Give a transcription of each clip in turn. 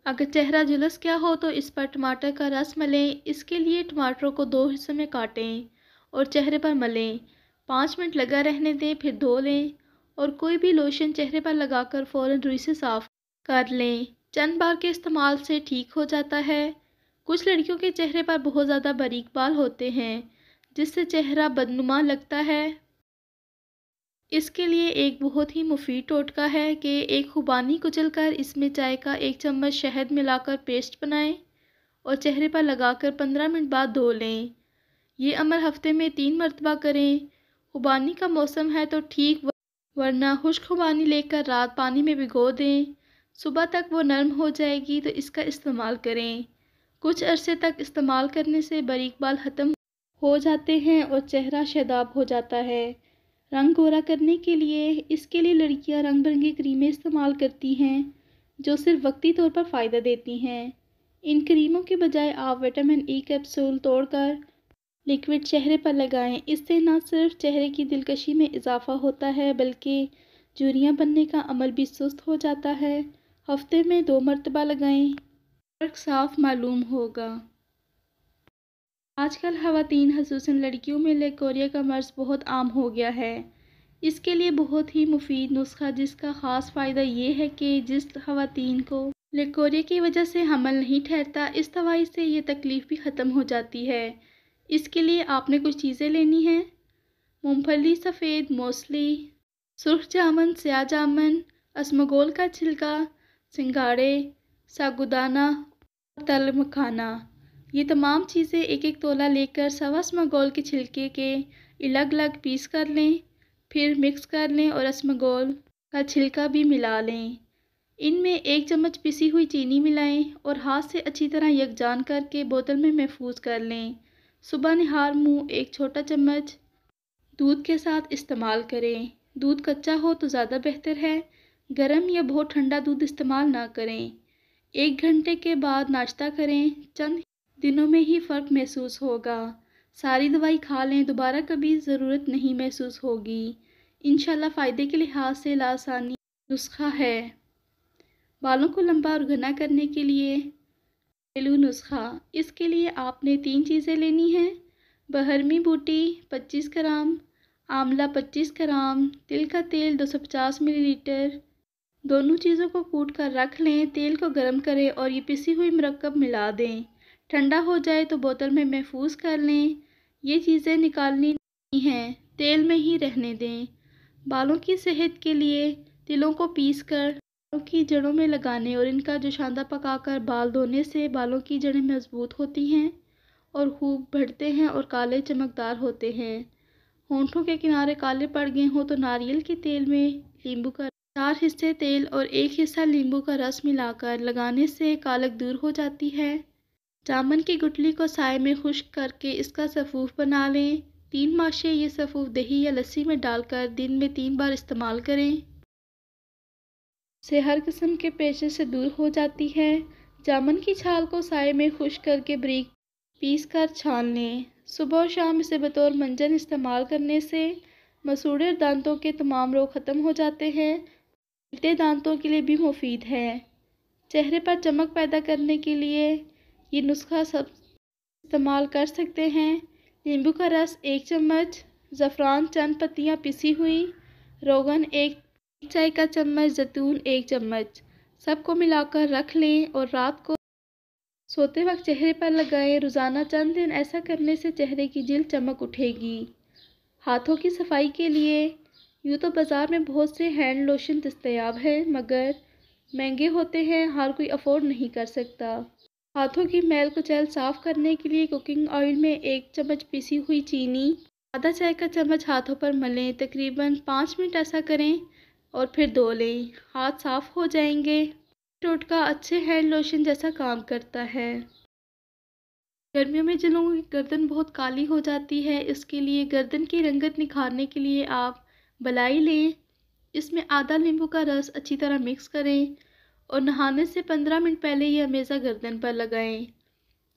अगर चेहरा झुलस गया हो तो इस पर टमाटर का रस मलें। इसके लिए टमाटरों को 2 हिस्सों में काटें और चेहरे पर मलें। 5 मिनट लगा रहने दें, फिर धो लें और कोई भी लोशन चेहरे पर लगाकर फ़ौरन रुई से साफ़ कर लें। चंद बार के इस्तेमाल से ठीक हो जाता है। कुछ लड़कियों के चेहरे पर बहुत ज़्यादा बारीक बाल होते हैं, जिससे चेहरा बदनुमा लगता है। इसके लिए एक बहुत ही मुफीद टोटका है कि एक खुबानी कुचलकर इसमें चाय का 1 चम्मच शहद मिलाकर पेस्ट बनाएं और चेहरे पर लगाकर 15 मिनट बाद धो लें। ये अमल हफ्ते में 3 मरतबा करें। खुबानी का मौसम है तो ठीक, वरना खुश्क खुबानी लेकर रात पानी में भिगो दें। सुबह तक वो नरम हो जाएगी तो इसका इस्तेमाल करें। कुछ अरसे तक इस्तेमाल करने से बारीक बाल ख़त्म हो जाते हैं और चेहरा शादाब हो जाता है। रंग गोरा करने के लिए इसके लिए लड़कियां रंग बिरंगी क्रीमें इस्तेमाल करती हैं, जो सिर्फ वक्ती तौर पर फ़ायदा देती हैं। इन क्रीमों के बजाय आप विटामिन ई कैप्सूल तोड़कर लिक्विड चेहरे पर लगाएं। इससे न सिर्फ चेहरे की दिलकशी में इजाफा होता है, बल्कि झुर्रियाँ बनने का अमल भी सुस्त हो जाता है। हफ्ते में 2 मरतबा लगाएं, फ़र्क साफ मालूम होगा। आजकल ख़वातीन ख़ुसूसन लड़कियों में लेकोरिया का मर्ज़ बहुत आम हो गया है। इसके लिए बहुत ही मुफीद नुस्खा, जिसका ख़ास फ़ायदा ये है कि जिस ख़वातीन को लेकोरिया की वजह से हमल नहीं ठहरता, इस दवाई से ये तकलीफ़ भी ख़त्म हो जाती है। इसके लिए आपने कुछ चीज़ें लेनी हैं: मूंगफली सफ़ेद, मौसली, सुर्ख जामुन, स्याह जामुन, असमगोल का छिलका, सिंगाड़े, सागुदाना और तल मखाना। ये तमाम चीज़ें 1-1 तोला लेकर सवा असमगोल के छिलके के अलग अलग पीस कर लें, फिर मिक्स कर लें और असमगोल का छिलका भी मिला लें। इनमें 1 चम्मच पिसी हुई चीनी मिलाएं और हाथ से अच्छी तरह यकजान करके बोतल में महफूज कर लें। सुबह निहार मुँह 1 छोटा चम्मच दूध के साथ इस्तेमाल करें। दूध कच्चा हो तो ज़्यादा बेहतर है। गर्म या बहुत ठंडा दूध इस्तेमाल ना करें। 1 घंटे के बाद नाश्ता करें। चंद दिनों में ही फ़र्क महसूस होगा। सारी दवाई खा लें, दोबारा कभी ज़रूरत नहीं महसूस होगी। इंशाल्लाह फ़ायदे के लिहाज से लासानी नुस्खा है। बालों को लंबा और घना करने के लिए घरेलू नुस्खा। इसके लिए आपने 3 चीज़ें लेनी हैं: बहरमी बूटी 25 ग्राम, आंवला 25 ग्राम, तिल का तेल 250 मिलीलीटर। दोनों चीज़ों को कूट कर रख लें। तेल को गर्म करें और ये पिसी हुई मरकब मिला दें। ठंडा हो जाए तो बोतल में महफूज कर लें। ये चीज़ें निकालनी नहीं हैं, तेल में ही रहने दें। बालों की सेहत के लिए तिलों को पीस कर बालों की जड़ों में लगाने और इनका जोशांदा पकाकर बाल धोने से बालों की जड़ें मजबूत होती हैं और खूब बढ़ते हैं और काले चमकदार होते हैं। होंठों के किनारे काले पड़ गए हों तो नारियल के तेल में नींबू का 4 हिस्से तेल और 1 हिस्सा नींबू का रस मिलाकर लगाने से कालक दूर हो जाती है। जामुन की गुठली को साए में खुश्क करके इसका सफ़ूफ बना लें। 3 माशे ये सफ़ूफ दही या लस्सी में डालकर दिन में 3 बार इस्तेमाल करें, से हर किस्म के पेशे से दूर हो जाती है। जामुन की छाल को साए में खुश्क करके बारीक पीस कर छान लें। सुबह और शाम इसे बतौर मंजन इस्तेमाल करने से मसूड़े और दांतों के तमाम रोग ख़त्म हो जाते हैं। उल्टे दांतों के लिए भी मुफीद है। चेहरे पर चमक पैदा करने के लिए ये नुस्खा सब इस्तेमाल कर सकते हैं: नींबू का रस 1 चम्मच, ज़फ़रान चंद पत्तियाँ पिसी हुई, रोगन 1 चाय का चम्मच, जैतून 1 चम्मच। सबको मिलाकर रख लें और रात को सोते वक्त चेहरे पर लगाएं। रोज़ाना चंद दिन ऐसा करने से चेहरे की जिल्द चमक उठेगी। हाथों की सफाई के लिए यूँ तो बाज़ार में बहुत से हैंड लोशन दस्तयाब हैं, मगर महंगे होते हैं, हर कोई अफोर्ड नहीं कर सकता। हाथों की मैल कुचैल साफ़ करने के लिए कुकिंग ऑयल में 1 चम्मच पिसी हुई चीनी, आधा चाय का चम्मच हाथों पर मलें। तकरीबन 5 मिनट ऐसा करें और फिर धो लें। हाथ साफ़ हो जाएंगे। टोटका अच्छे हैंड लोशन जैसा काम करता है। गर्मियों में जिन लोगों की गर्दन बहुत काली हो जाती है, इसके लिए गर्दन की रंगत निखारने के लिए आप बलाई लें। इसमें आधा नींबू का रस अच्छी तरह मिक्स करें और नहाने से 15 मिनट पहले यह हमेशा गर्दन पर लगाएं।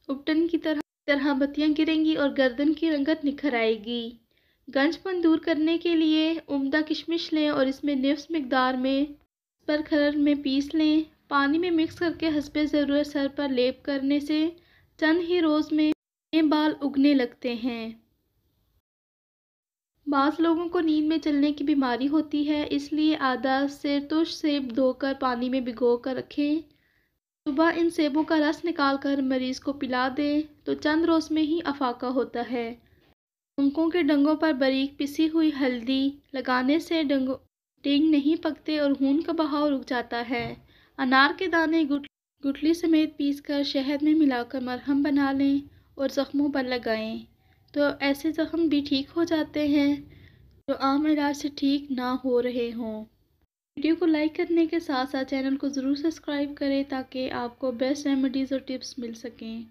उपटन की तरह बत्तियां गिरेंगी और गर्दन की रंगत निखर आएगी। गंजपन दूर करने के लिए उम्दा किशमिश लें और इसमें निफ्स मिकदार में पर खरर में पीस लें। पानी में मिक्स करके हस्बे ज़रूरत सर पर लेप करने से चंद ही रोज़ में बाल उगने लगते हैं। बाज़ लोगों को नींद में चलने की बीमारी होती है, इसलिए आधा सेरतुश सेब धोकर पानी में भिगो कर रखें। सुबह इन सेबों का रस निकालकर मरीज़ को पिला दें तो चंद रोज़ में ही अफाका होता है। डंकों के डंगों पर बारीक पिसी हुई हल्दी लगाने से डंग नहीं पकते और खून का बहाव रुक जाता है। अनार के दाने गुठली समेत पीसकर शहद में मिलाकर मरहम बना लें और ज़ख्मों पर लगाएं तो ऐसे ज़ख्म भी ठीक हो जाते हैं जो आम इलाज से ठीक ना हो रहे हों। वीडियो को लाइक करने के साथ साथ चैनल को ज़रूर सब्सक्राइब करें ताकि आपको बेस्ट रेमेडीज़ और टिप्स मिल सकें।